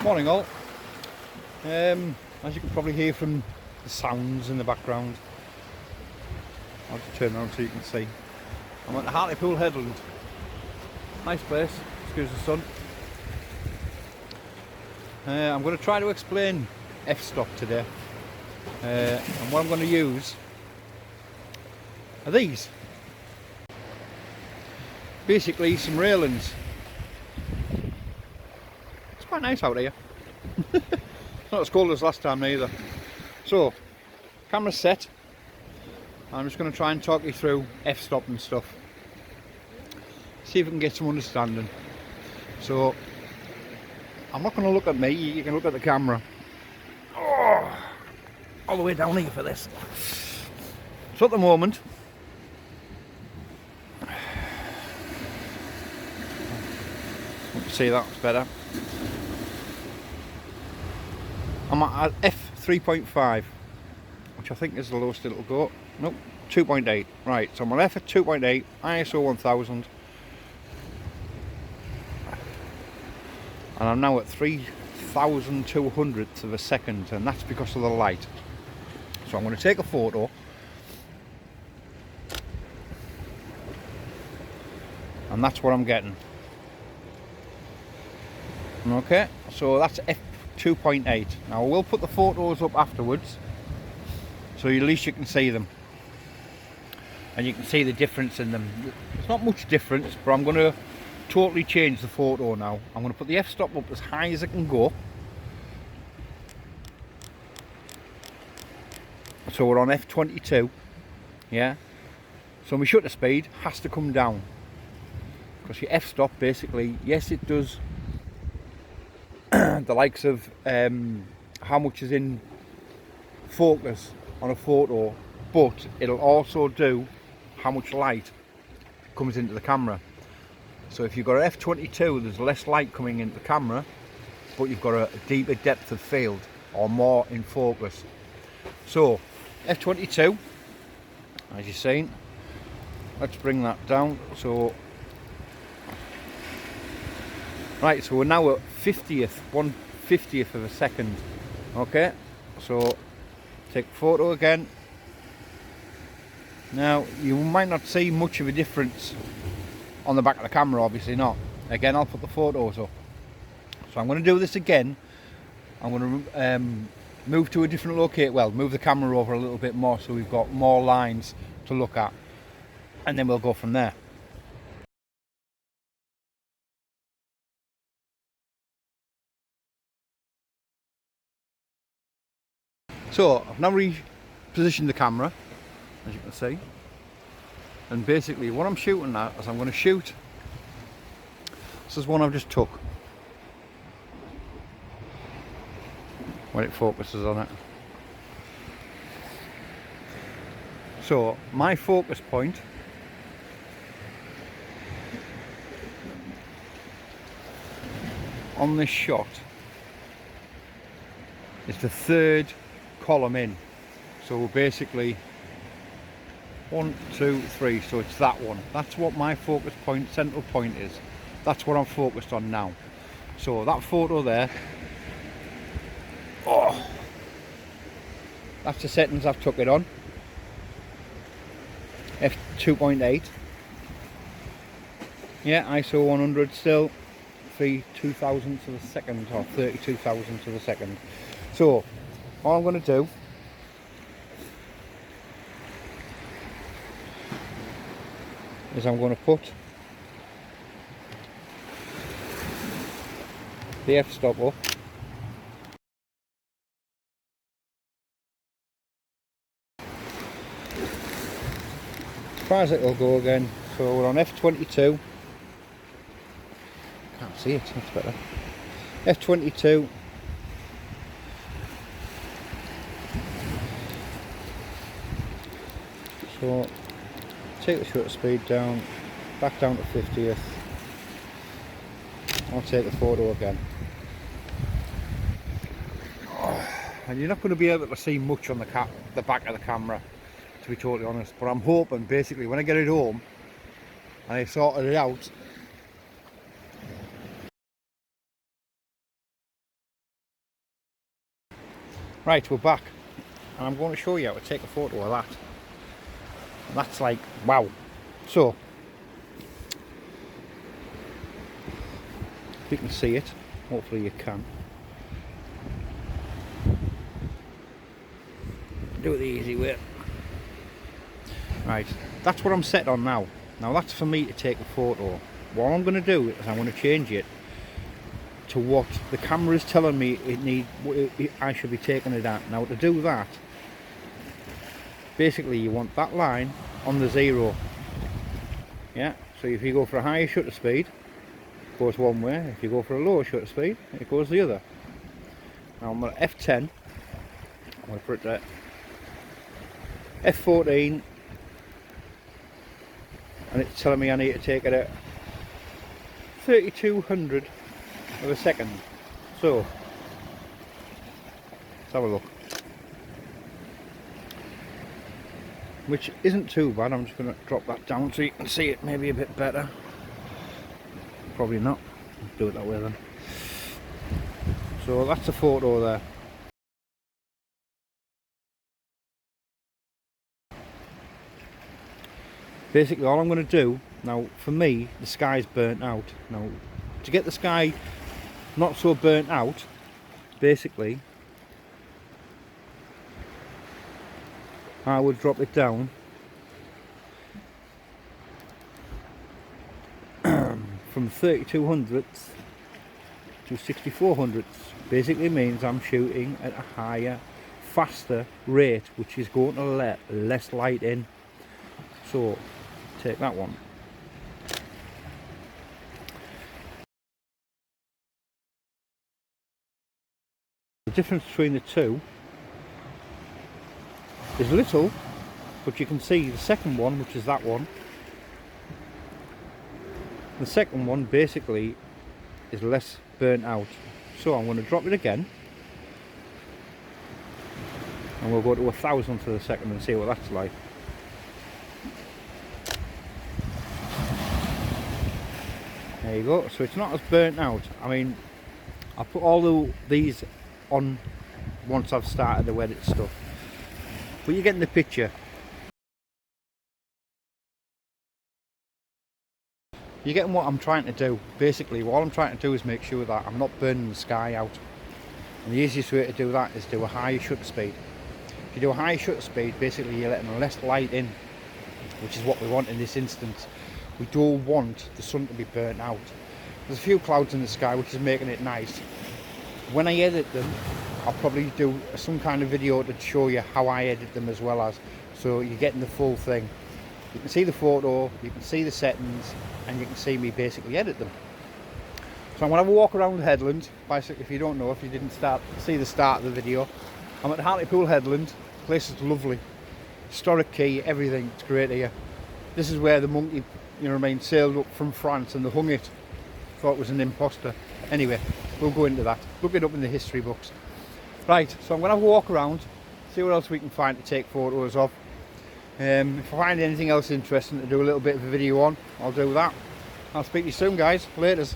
Morning all. As you can probably hear from the sounds in the background, I'll just turn around so you can see. I'm at the Hartlepool Headland. Nice place, excuse the sun. I'm going to try to explain f-stop today, and what I'm going to use are these. Basically some railings. It's quite nice out here. Not as cold as last time either. So, camera's set. I'm just going to try and talk you through f-stop and stuff. See if we can get some understanding. So, I'm not going to look at me, you can look at the camera. Oh, all the way down here for this. So at the moment, you can see that's better. I'm at f3.5, which I think is the lowest it'll go. Nope, 2.8. Right, so I'm on f at 2.8, ISO 1000. And I'm now at 3,200ths of a second, and that's because of the light. So I'm going to take a photo. And that's what I'm getting. Okay, so that's f2.8. Now I will put the photos up afterwards, so at least you can see them. And you can see the difference in them. There's not much difference, but I'm going to totally change the photo now. I'm going to put the f-stop up as high as it can go. So we're on f22. Yeah. So my shutter speed has to come down. Because your f-stop basically, yes it does the likes of how much is in focus on a photo, but it'll also do how much light comes into the camera. So if you've got an f22, there's less light coming into the camera, but you've got a deeper depth of field or more in focus. So f22, as you've seen, let's bring that down. So right, so we're now at 1/50th of a second. Okay, so take a photo again. Now you might not see much of a difference on the back of the camera, obviously not. Again, I'll put the photos up. So I'm going to do this again. I'm going to move to a different location. Well, move the camera over a little bit more so we've got more lines to look at, and then we'll go from there. So I've now repositioned the camera, as you can see, and basically what I'm shooting at is I'm going to shoot. This is one I've just took. When it focuses on it. So my focus point on this shot is the third column in. So basically 1, 2, 3, so it's that one. That's what my focus point, central point is. That's what I'm focused on now. So that photo there, oh, that's the settings I've took it on. f2.8. Yeah, ISO 100 still, 32,000ths of a second, or 32,000ths of a second. So all I'm going to do is I'm going to put the f-stop up. As far as it'll go again. So we're on f22. Can't see it, that's better. f22. So take the shutter speed down, back down to 50th. I'll take the photo again. And you're not going to be able to see much on the back of the camera, to be totally honest, but I'm hoping basically when I get it home and I sorted it out, Right, we're back, and I'm going to show you how to take a photo of that. And that's like, wow. So, if you can see it, hopefully you can. Do it the easy way. Right, that's what I'm set on now. Now that's for me to take a photo. What I'm going to do is I'm going to change it to what the camera is telling me I should be taking it at. Now to do that, basically you want that line on the 0. Yeah, so if you go for a higher shutter speed, it goes one way. If you go for a lower shutter speed, it goes the other. Now I'm going to F10, I'm going to put it there, F14, and it's telling me I need to take it at 3200 of a second. So let's have a look. Which isn't too bad. I'm just going to drop that down so you can see it maybe a bit better. Probably not. Let's do it that way then. So that's a photo there. Basically all I'm going to do now, for me the sky's burnt out. Now to get the sky not so burnt out, basically I would drop it down from 3200ths to 6400ths. Basically means I'm shooting at a higher, faster rate, which is going to let less light in. So take that one. The difference between the two is little, but you can see the second one, which is that one, the second one basically is less burnt out. So I'm going to drop it again, and we'll go to 1,000 for the second and see what that's like. There you go. So it's not as burnt out. I mean, I put all these on once I've started the edit stuff, but you're getting the picture. You're getting what I'm trying to do. Basically, what I'm trying to do is make sure that I'm not burning the sky out. And the easiest way to do that is do a higher shutter speed. If you do a higher shutter speed, basically you're letting less light in, which is what we want in this instance. We don't want the sun to be burnt out. There's a few clouds in the sky, which is making it nice. When I edit them, I'll probably do some kind of video to show you how I edit them as well, as so you're getting the full thing. You can see the photo, you can see the settings, and you can see me basically edit them. So I'm going to have a walk around the headland. Basically, if you don't know, if you didn't see the start of the video, I'm at Hartlepool Headland. The place is lovely, historic quay, everything. It's great here. This is where the monkey, you know what I mean, sailed up from France and they hung it. Thought it was an imposter. Anyway, we'll go into that. Look it up in the history books. Right, so I'm going to have a walk around, see what else we can find to take photos of. If I find anything else interesting to do a little bit of a video on, I'll do that. I'll speak to you soon, guys. Laters.